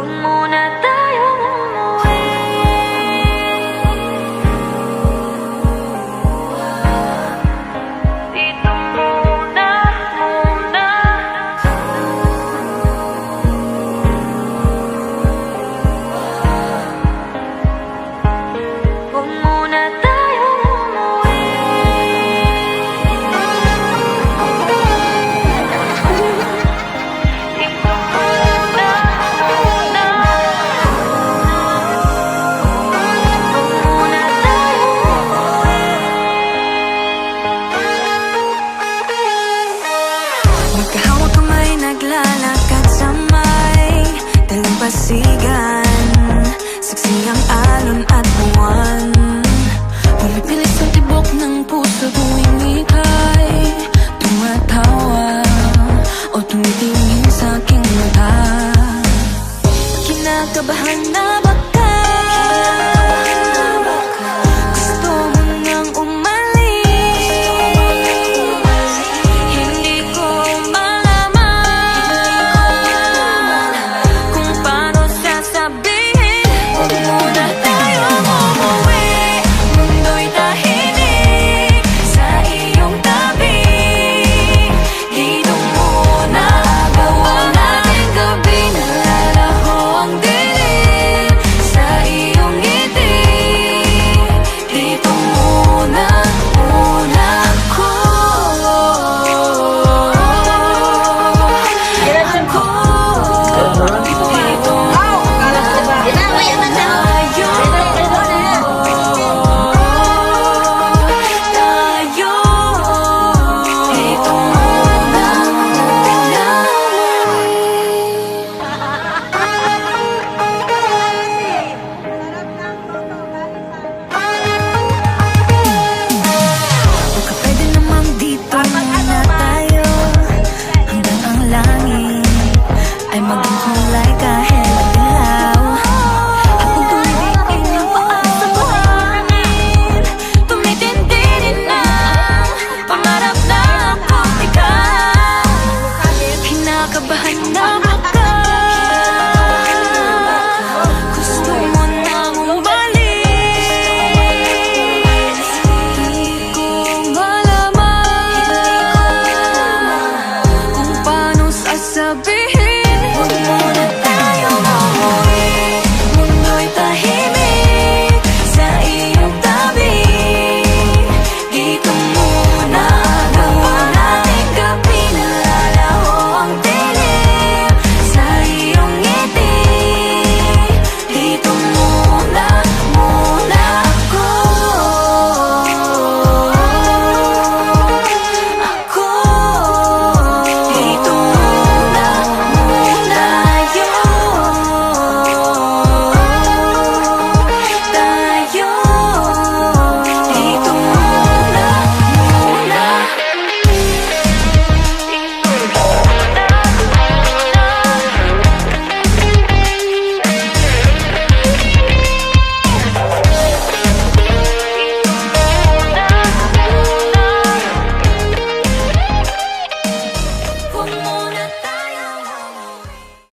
Huwag muna tayong umuwi. Dito muna, muna. Huwag muna tayong umuwi. Dito muna, muna. Huwag muna tayong umuwi. Magkahawak kamay, naglalakad sa may dalampasigan. Saksi ang alon at buwan. Pumipilit sa tibok ng puso tuwing ika'y tumatawa o tumitingin sa aking mata. Kinakabahan